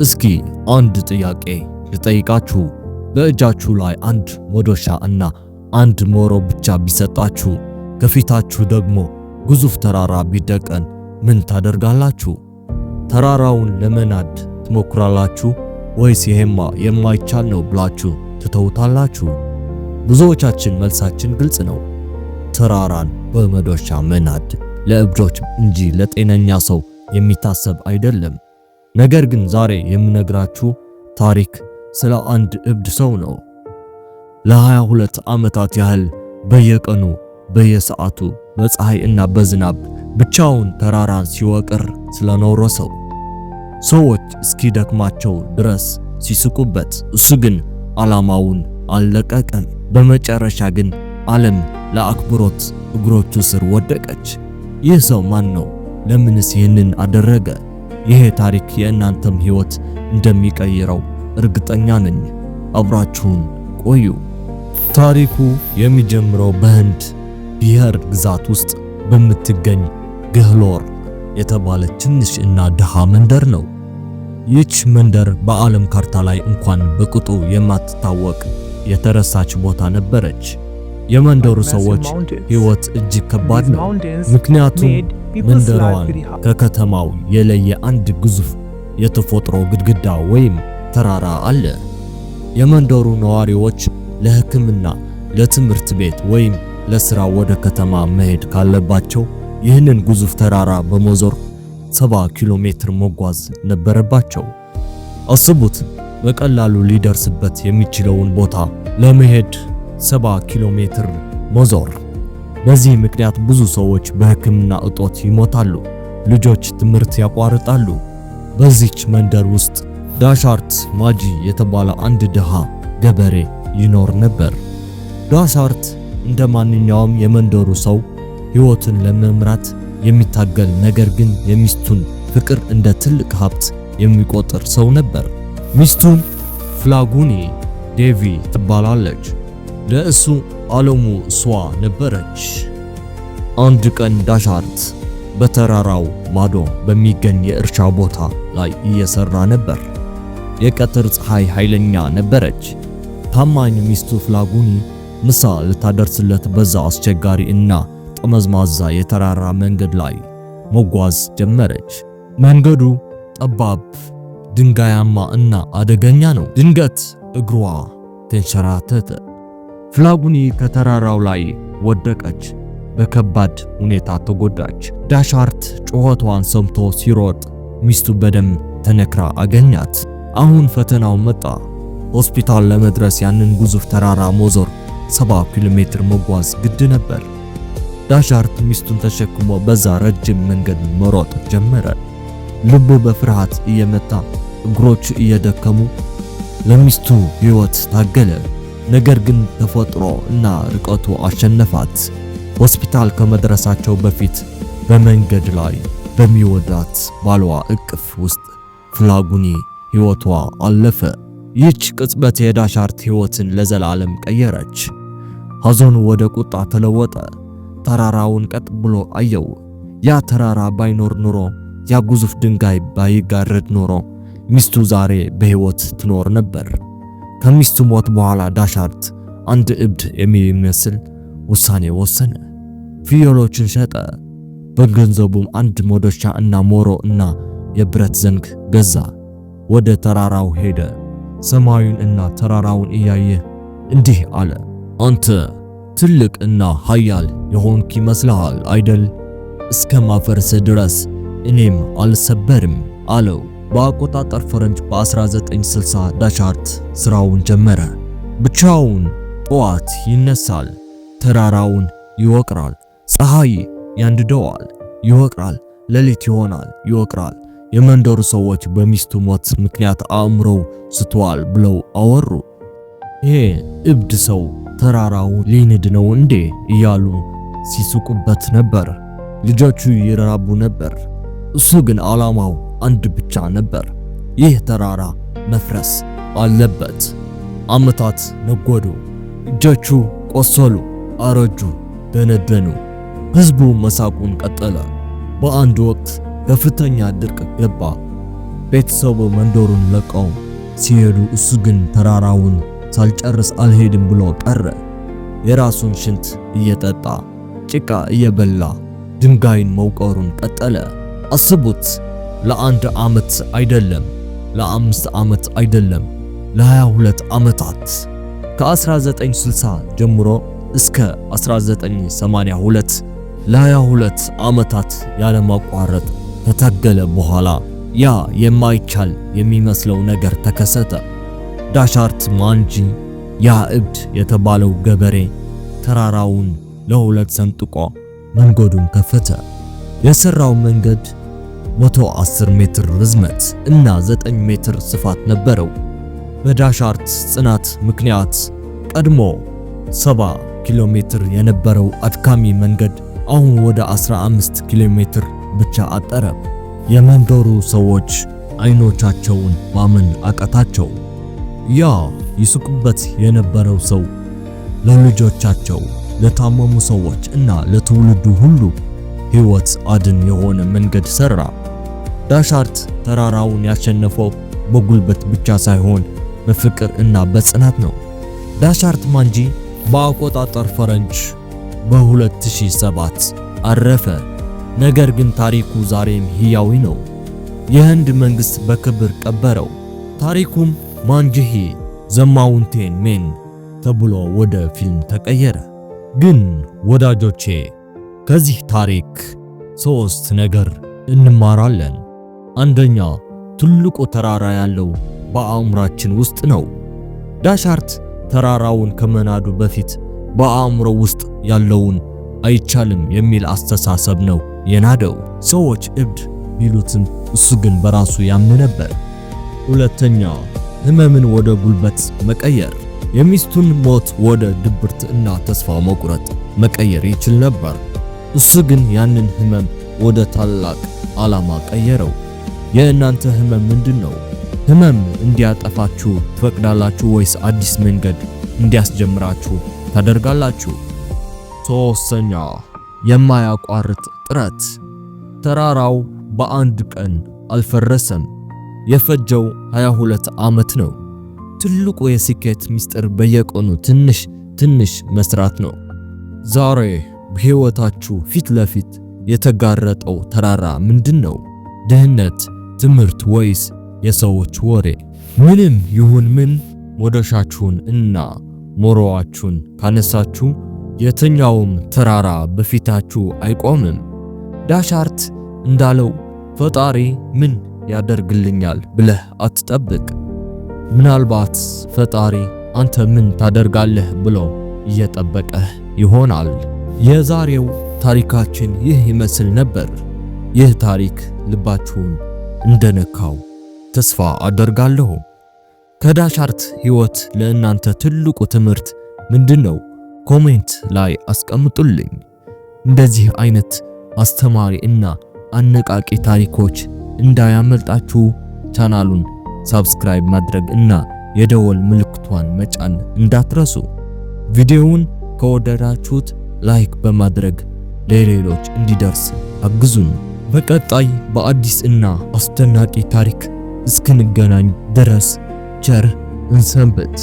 እስኪ አንድ ጥያቄ ልጠይቃችሁ። በእጃችሁ ላይ አንድ መዶሻ እና አንድ ሞሮ ብቻ ቢሰጣችሁ፣ ከፊታችሁ ደግሞ ግዙፍ ተራራ ቢደቀን ምን ታደርጋላችሁ? ተራራውን ለመናድ ትሞክራላችሁ ወይስ ይሄማ የማይቻል ነው ብላችሁ ትተውታላችሁ? ብዙዎቻችን መልሳችን ግልጽ ነው። ተራራን በመዶሻ መናድ ለእብዶች እንጂ ለጤነኛ ሰው የሚታሰብ አይደለም። ነገር ግን ዛሬ የምነግራችሁ ታሪክ ስለ አንድ እብድ ሰው ነው። ለ22 ዓመታት ያህል በየቀኑ በየሰዓቱ በፀሐይ እና በዝናብ ብቻውን ተራራን ሲወቅር ስለኖረ ሰው፣ ሰዎች እስኪደክማቸው ድረስ ሲስቁበት፣ እሱ ግን ዓላማውን አልለቀቀም። በመጨረሻ ግን ዓለም ለአክብሮት እግሮቹ ስር ወደቀች። ይህ ሰው ማን ነው? ለምንስ ይህንን አደረገ? ይሄ ታሪክ የእናንተም ሕይወት እንደሚቀይረው እርግጠኛ ነኝ። አብራችሁን ቆዩ። ታሪኩ የሚጀምረው በህንድ ቢሃር ግዛት ውስጥ በምትገኝ ገህሎር የተባለች ትንሽ እና ድሃ መንደር ነው። ይህች መንደር በዓለም ካርታ ላይ እንኳን በቅጡ የማትታወቅ የተረሳች ቦታ ነበረች። የመንደሩ ሰዎች ሕይወት እጅግ ከባድ ነው። ምክንያቱም መንደሯን ከከተማው የለየ አንድ ግዙፍ የተፈጥሮ ግድግዳ ወይም ተራራ አለ። የመንደሩ ነዋሪዎች ለሕክምና፣ ለትምህርት ቤት ወይም ለሥራ ወደ ከተማ መሄድ ካለባቸው ይህንን ግዙፍ ተራራ በመዞር 70 ኪሎ ሜትር መጓዝ ነበረባቸው። አስቡት፣ በቀላሉ ሊደርስበት የሚችለውን ቦታ ለመሄድ 70 ኪሎ ሜትር መዞር። በዚህ ምክንያት ብዙ ሰዎች በሕክምና እጦት ይሞታሉ፣ ልጆች ትምህርት ያቋርጣሉ። በዚች መንደር ውስጥ ዳሻርት ማጂ የተባለ አንድ ድሃ ገበሬ ይኖር ነበር። ዳሻርት እንደ ማንኛውም የመንደሩ ሰው ሕይወቱን ለመምራት የሚታገል ነገር ግን የሚስቱን ፍቅር እንደ ትልቅ ሀብት የሚቆጥር ሰው ነበር። ሚስቱን ፍላጉኒ ዴቪ ትባላለች። ለእሱ ዓለሙ እሷ ነበረች። አንድ ቀን ዳሻርት በተራራው ማዶ በሚገኝ የእርሻ ቦታ ላይ እየሰራ ነበር። የቀትር ፀሐይ ኃይለኛ ነበረች። ታማኝ ሚስቱ ፍላጉኒ ምሳ ልታደርስለት በዛ አስቸጋሪ እና ጠመዝማዛ የተራራ መንገድ ላይ መጓዝ ጀመረች። መንገዱ ጠባብ፣ ድንጋያማ እና አደገኛ ነው። ድንገት እግሯ ተንሸራተተ። ፍላጉኒ ከተራራው ላይ ወደቀች። በከባድ ሁኔታ ተጎዳች። ዳሻርት ጩኸቷን ሰምቶ ሲሮጥ ሚስቱ በደም ተነክራ አገኛት። አሁን ፈተናው መጣ። ሆስፒታል ለመድረስ ያንን ግዙፍ ተራራ መዞር 70 ኪሎ ሜትር መጓዝ ግድ ነበር። ዳሻርት ሚስቱን ተሸክሞ በዛ ረጅም መንገድ መሮጥ ጀመረ። ልቡ በፍርሃት እየመታ፣ እግሮቹ እየደከሙ ለሚስቱ ሕይወት ታገለ። ነገር ግን ተፈጥሮ እና ርቀቱ አሸነፋት። ሆስፒታል ከመድረሳቸው በፊት በመንገድ ላይ በሚወዳት ባሏ እቅፍ ውስጥ ፍላጉኒ ሕይወቷ አለፈ። ይህች ቅጽበት የዳሻርት ሕይወትን ለዘላለም ቀየረች። ሐዘኑ ወደ ቁጣ ተለወጠ። ተራራውን ቀጥ ብሎ አየው። ያ ተራራ ባይኖር ኖሮ፣ ያ ግዙፍ ድንጋይ ባይጋረድ ኖሮ ሚስቱ ዛሬ በሕይወት ትኖር ነበር። ከሚስቱ ሞት በኋላ ዳሻርት አንድ እብድ የሚመስል ውሳኔ ወሰነ። ፍየሎችን ሸጠ። በገንዘቡም አንድ መዶሻ እና ሞሮ እና የብረት ዘንግ ገዛ። ወደ ተራራው ሄደ። ሰማዩን እና ተራራውን እያየ እንዲህ አለ፣ አንተ ትልቅ እና ኃያል የሆንክ ይመስልሃል አይደል? እስከ ማፈርስ ድረስ እኔም አልሰበርም አለው። በአቆጣጠር ፈረንጅ በ1960 ዳሻርት ስራውን ጀመረ። ብቻውን ጠዋት ይነሳል፣ ተራራውን ይወቅራል። ፀሐይ ያንድደዋል፣ ይወቅራል። ሌሊት ይሆናል፣ ይወቅራል። የመንደሩ ሰዎች በሚስቱ ሞት ምክንያት አእምሮው ስተዋል ብለው አወሩ። ይሄ እብድ ሰው ተራራው ሊንድ ነው እንዴ እያሉ ሲስቁበት ነበር። ልጆቹ ይራቡ ነበር። እሱ ግን ዓላማው አንድ ብቻ ነበር፣ ይህ ተራራ መፍረስ አለበት። ዓመታት ነጎዱ። እጆቹ ቆሰሉ፣ አረጁ፣ ደነደኑ። ሕዝቡ መሳቁን ቀጠለ። በአንድ ወቅት ከፍተኛ ድርቅ ገባ። ቤተሰቡ መንደሩን ለቀው ሲሄዱ እሱ ግን ተራራውን ሳልጨርስ አልሄድም ብሎ ቀረ። የራሱን ሽንት እየጠጣ ጭቃ እየበላ ድንጋይን መውቀሩን ቀጠለ። አስቡት፣ ለአንድ ዓመት አይደለም፣ ለ5 ዓመት አይደለም፣ ለ22 ዓመታት ከ1960 ጀምሮ እስከ 1982 ለ22 ዓመታት ያለማቋረጥ ከታገለ በኋላ ያ የማይቻል የሚመስለው ነገር ተከሰተ። ዳሻርት ማንጂ ያ እብድ የተባለው ገበሬ ተራራውን ለሁለት ሰንጥቆ መንገዱን ከፈተ። የሰራው መንገድ 110 ሜትር ርዝመት እና 9 ሜትር ስፋት ነበረው። በዳሻርት ጽናት ምክንያት ቀድሞ 70 ኪሎ ሜትር የነበረው አድካሚ መንገድ አሁን ወደ 15 ኪሎ ሜትር ብቻ አጠረ። የመንደሩ ሰዎች አይኖቻቸውን ማመን አቃታቸው። ያ ይስቁበት የነበረው ሰው ለልጆቻቸው፣ ለታመሙ ሰዎች እና ለትውልዱ ሁሉ ሕይወት አድን የሆነ መንገድ ሰራ። ዳሻርት ተራራውን ያሸነፈው በጉልበት ብቻ ሳይሆን በፍቅር እና በጽናት ነው። ዳሻርት ማንጂ በአቆጣጠር ፈረንጅ በ2007 አረፈ። ነገር ግን ታሪኩ ዛሬም ሕያው ነው። የህንድ መንግስት በክብር ቀበረው። ታሪኩም ማንጂሂ ዘ ማውንቴን ሜን ተብሎ ወደ ፊልም ተቀየረ። ግን ወዳጆቼ ከዚህ ታሪክ 3 ነገር እንማራለን። አንደኛ፣ ትልቁ ተራራ ያለው በአእምሯችን ውስጥ ነው። ዳሻርት ተራራውን ከመናዱ በፊት በአእምሮ ውስጥ ያለውን አይቻልም የሚል አስተሳሰብ ነው የናደው። ሰዎች እብድ ቢሉትም እሱ ግን በራሱ ያምን ነበር። ሁለተኛ፣ ህመምን ወደ ጉልበት መቀየር። የሚስቱን ሞት ወደ ድብርት እና ተስፋ መቁረጥ መቀየር ይችል ነበር። እሱ ግን ያንን ህመም ወደ ታላቅ ዓላማ ቀየረው። የእናንተ ህመም ምንድነው? ህመም እንዲያጠፋችሁ ትፈቅዳላችሁ ወይስ አዲስ መንገድ እንዲያስጀምራችሁ ታደርጋላችሁ? ሶስተኛ፣ የማያቋርጥ ጥረት። ተራራው በአንድ ቀን አልፈረሰም። የፈጀው 22 ዓመት ነው። ትልቁ የስኬት ምስጢር በየቀኑ ትንሽ መስራት ነው። ዛሬ በህይወታችሁ ፊት ለፊት የተጋረጠው ተራራ ምንድነው? ድህነት፣ ትምህርት ወይስ የሰዎች ወሬ? ምንም ይሁን ምን መዶሻችሁን እና ሞሮዋችሁን ካነሳችሁ የትኛውም ተራራ በፊታችሁ አይቆምም። ዳሻርት እንዳለው ፈጣሪ ምን ያደርግልኛል ብለህ አትጠብቅ። ምናልባት ፈጣሪ አንተ ምን ታደርጋለህ ብሎ እየጠበቀህ ይሆናል። የዛሬው ታሪካችን ይህ ይመስል ነበር። ይህ ታሪክ ልባችሁን እንደነካው ተስፋ አደርጋለሁ። ከዳሻርት ህይወት ለእናንተ ትልቁ ትምህርት ምንድነው? ኮሜንት ላይ አስቀምጡልኝ። እንደዚህ አይነት አስተማሪ እና አነቃቂ ታሪኮች እንዳያመልጣችሁ ቻናሉን ሰብስክራይብ ማድረግ እና የደወል ምልክቷን መጫን እንዳትረሱ። ቪዲዮውን ከወደዳችሁት ላይክ በማድረግ ለሌሎች እንዲደርስ አግዙን። በቀጣይ በአዲስ እና አስደናቂ ታሪክ እስክንገናኝ ድረስ ቸር እንሰንብት።